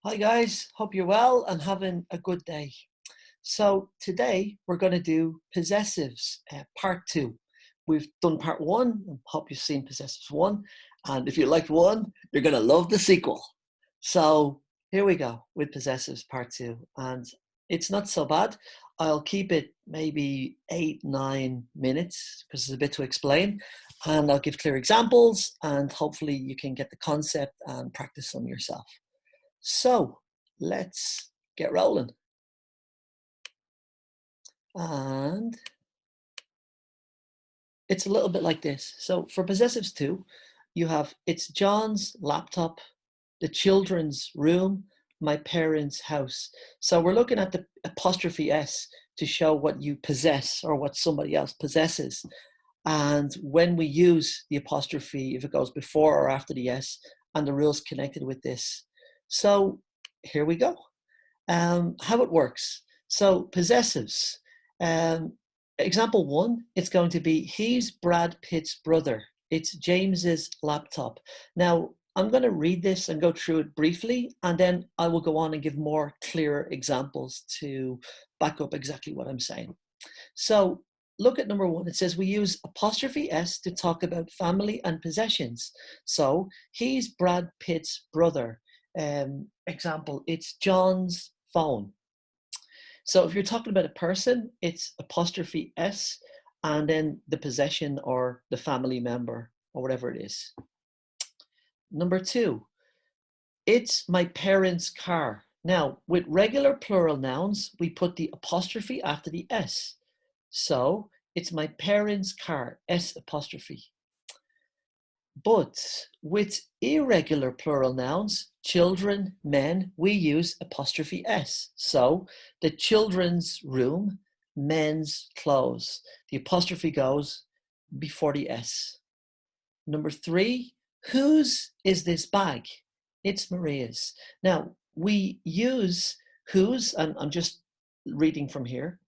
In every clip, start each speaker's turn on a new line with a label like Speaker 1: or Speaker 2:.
Speaker 1: Hi guys, hope you're well and having a good day. So today we're going to do possessives, part two. We've done part one and hope you've seen possessives one. And if you liked one, you're going to love the sequel. So here we go with possessives part two. And it's not so bad. I'll keep it maybe 8, 9 minutes because there's a bit to explain. And I'll give clear examples and hopefully you can get the concept and practice some yourself. So let's get rolling. And it's a little bit like this. So for possessives two, you have it's John's laptop, the children's room, my parents' house. So we're looking at the apostrophe S to show what you possess or what somebody else possesses. And when we use the apostrophe, if it goes before or after the S, and the rules connected with this. So here we go. How it works. So possessives. Um, Example one, it's going to be he's Brad Pitt's brother. It's James's laptop. Now I'm going to read this and go through it briefly, and then I will go on and give more clearer examples to back up exactly what I'm saying. So look at number one. It says we use apostrophe S to talk about family and possessions. So he's Brad Pitt's brother. Example, it's John's phone. So if you're talking about a person, it's apostrophe S and then the possession or the family member or whatever it is. Number two, it's my parents' car. Now, with regular plural nouns, we put the apostrophe after the S. So it's my parents' car, S apostrophe. But with irregular plural nouns, children, men, we use apostrophe S. So the children's room, men's clothes. The apostrophe goes before the S. Number three, whose is this bag? It's Maria's. Now, we use whose, and I'm just reading from here.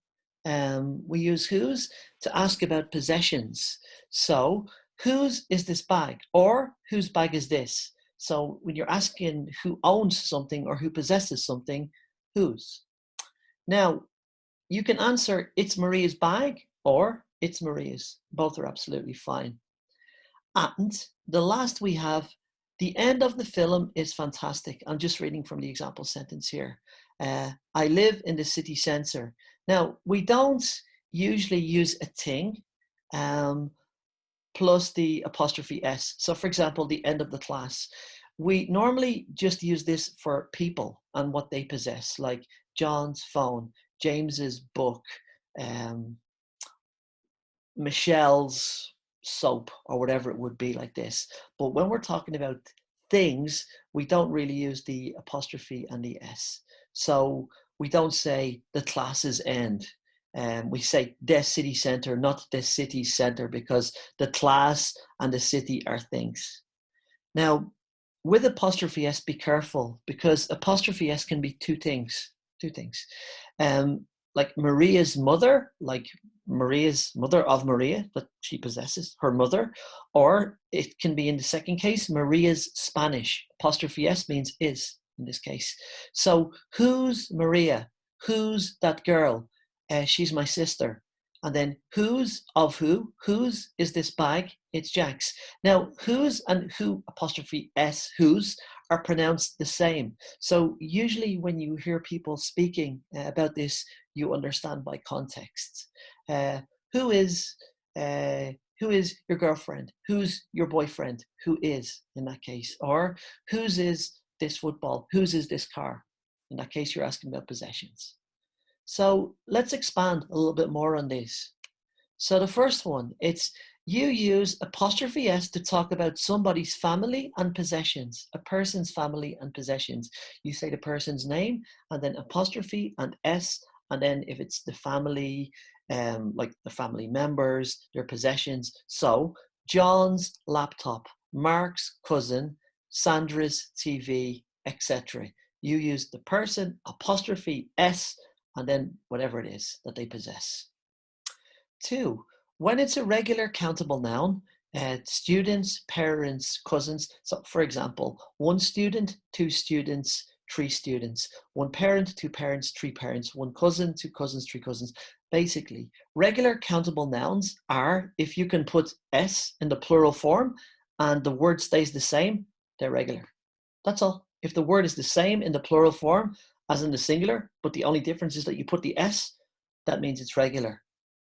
Speaker 1: We use whose to ask about possessions. So, whose is this bag? Or whose bag is this? So, when you're asking who owns something or who possesses something, whose? Now, you can answer it's Maria's bag or it's Maria's. Both are absolutely fine. And the last we have, the end of the film is fantastic. I'm just reading from the example sentence here. I live in the city centre. Now, we don't usually use a thing plus the apostrophe S. So for example, the end of the class. We normally just use this for people and what they possess, like John's phone, James's book, um, Michelle's soap or whatever it would be like this. But when we're talking about things, we don't really use the apostrophe and the S. So we don't say the classes end. We say the city centre, not the city centre, because the class and the city are things. Now, with apostrophe S, be careful because apostrophe S can be two things. Two things. Like Maria's mother, like Maria's mother of Maria that she possesses, her mother, or it can be in the second case, Maria's Spanish. Apostrophe S means is in this case. So who's Maria? Who's that girl? She's my sister. And then whose of who? Whose is this bag? It's Jack's. Now, whose and who apostrophe S, whose are pronounced the same. So usually when you hear people speaking about this, you understand by context. Uh, who is uh, who is your girlfriend? Who's your boyfriend? Who is in that case? Or whose is this football? Whose is this car? In that case, you're asking about possessions. So let's expand a little bit more on this. So the first one, it's you use apostrophe S to talk about somebody's family and possessions, a person's family and possessions. You say the person's name and then apostrophe and S, and then if it's the family, like the family members, their possessions. So John's laptop, Mark's cousin, Sandra's TV, etc. You use the person, apostrophe S, and then whatever it is that they possess. Two, when it's a regular countable noun, students, parents, cousins. So for example, one student, two students, three students, one parent, two parents, three parents, one cousin, two cousins, three cousins. Basically, regular countable nouns are, if you can put s in the plural form and the word stays the same, they're regular. That's all. If the word is the same in the plural form as in the singular, but the only difference is that you put the s, that means it's regular.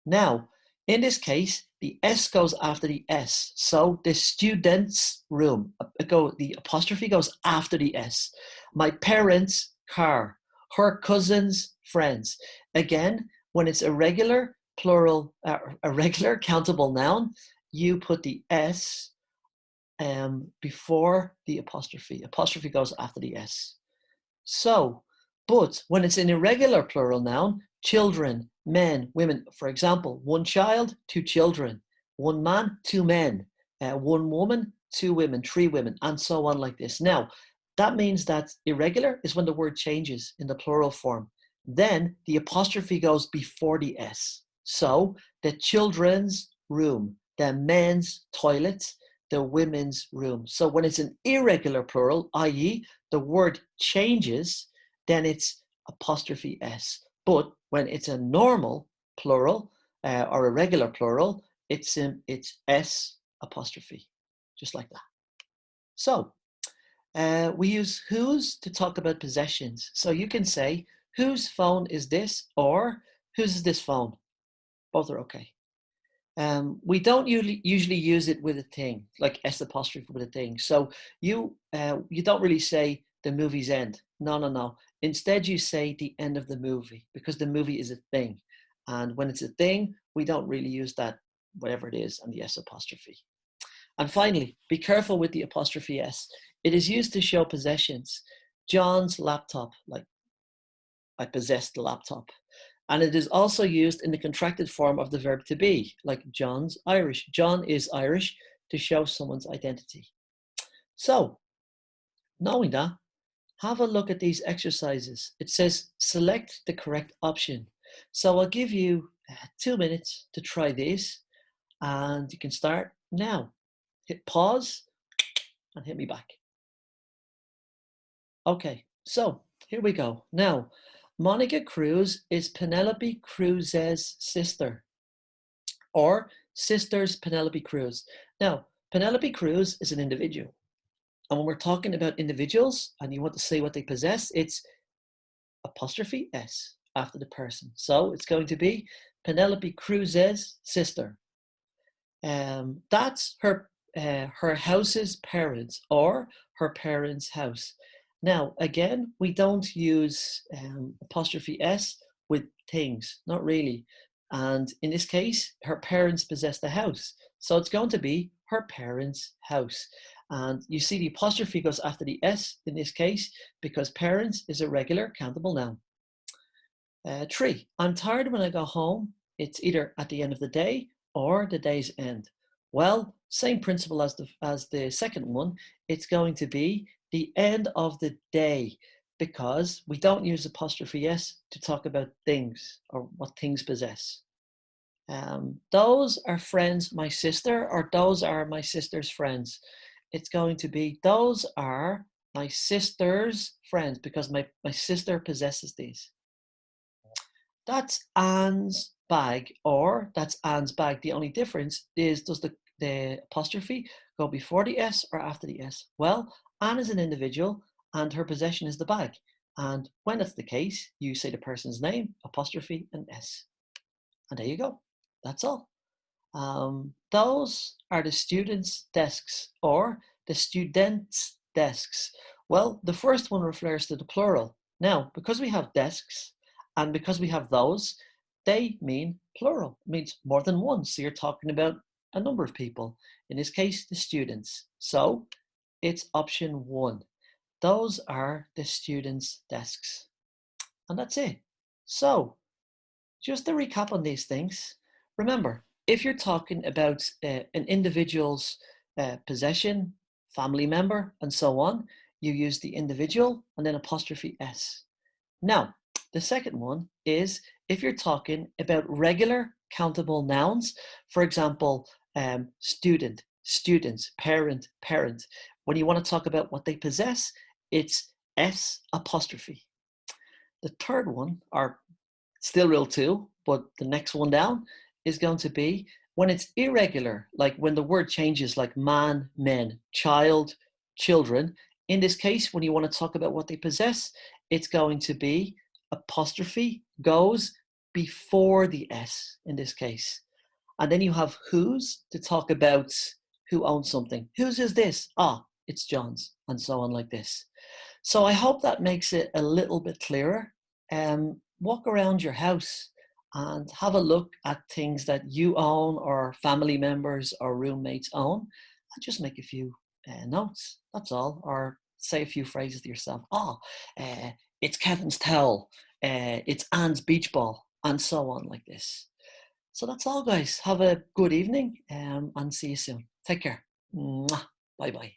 Speaker 1: Now, in this case, the S goes after the S. So the student's room, the apostrophe goes after the S. My parents' car, her cousin's friends. Again, when it's a regular plural, a regular countable noun, you put the S before the apostrophe. Apostrophe goes after the S. So, but when it's an irregular plural noun, children, men, women, for example, one child, two children, one man, two men, one woman, two women, three women, and so on like this. Now, that means that irregular is when the word changes in the plural form. Then the apostrophe goes before the S. So, the children's room, the men's toilet, the women's room. So when it's an irregular plural, i.e., the word changes, then it's apostrophe S. But when it's a normal plural or a regular plural, it's S apostrophe, just like that. So we use whose to talk about possessions. So you can say, whose phone is this? Or whose is this phone? Both are okay. We don't usually use it with a thing, like S apostrophe with a thing. So you don't really say the movie's end. No. Instead, you say the end of the movie because the movie is a thing. And when it's a thing, we don't really use that, whatever it is, and the S apostrophe. And finally, be careful with the apostrophe S. It is used to show possessions. John's laptop, like I possessed the laptop. And it is also used in the contracted form of the verb to be, like John's Irish. John is Irish to show someone's identity. So, knowing that, have a look at these exercises. It says select the correct option. So I'll give you 2 minutes to try these and you can start now. Hit pause and hit me back. Okay, so here we go. Now, Monica Cruz is Penelope Cruz's sister, or sisters Penelope Cruz. Now, Penelope Cruz is an individual. And when we're talking about individuals and you want to say what they possess, it's apostrophe S after the person. So it's going to be Penelope Cruz's sister. That's her house's parents or her parents' house. Now, again, we don't use apostrophe S with things, not really. And in this case, her parents possess the house. So it's going to be her parents' house. And you see the apostrophe goes after the S in this case because parents is a regular countable noun. 3, I'm tired when I go home. It's either at the end of the day or the day's end. Well, same principle as the second one. It's going to be the end of the day because we don't use apostrophe S to talk about things or what things possess. Those are friends, my sister, or those are my sister's friends. It's going to be those are my sister's friends because my sister possesses these. That's Anne's bag, or that's Anne's bag. The only difference is, does the apostrophe go before the S or after the S? Well, Anne is an individual and her possession is the bag. And when that's the case, you say the person's name, apostrophe, and S. And there you go. That's all. Those are the students' desks or the students' desks. Well, the first one refers to the plural. Now, because we have desks and because we have those, they mean plural. It means more than one. So you're talking about a number of people. In this case, the students. So it's option 1. Those are the students' desks. And that's it. So just to recap on these things, remember, if you're talking about an individual's possession, family member, and so on, you use the individual and then apostrophe S. Now, the second one is if you're talking about regular countable nouns, for example, student, students, parent, parent. When you want to talk about what they possess, it's S apostrophe. The third one, or still rule two, but the next one down is going to be when it's irregular, like when the word changes, like man, men, child, children. In this case, when you want to talk about what they possess, it's going to be apostrophe goes before the S in this case. And then you have whose to talk about who owns something. Whose is this? Ah, it's John's, and so on like this. So I hope that makes it a little bit clearer. Walk around your house and have a look at things that you own or family members or roommates own, and just make a few notes. That's all. Or say a few phrases to yourself. Oh, it's Kevin's towel. It's Anne's beach ball, and so on like this. So that's all, guys. Have a good evening and see you soon. Take care. Bye bye.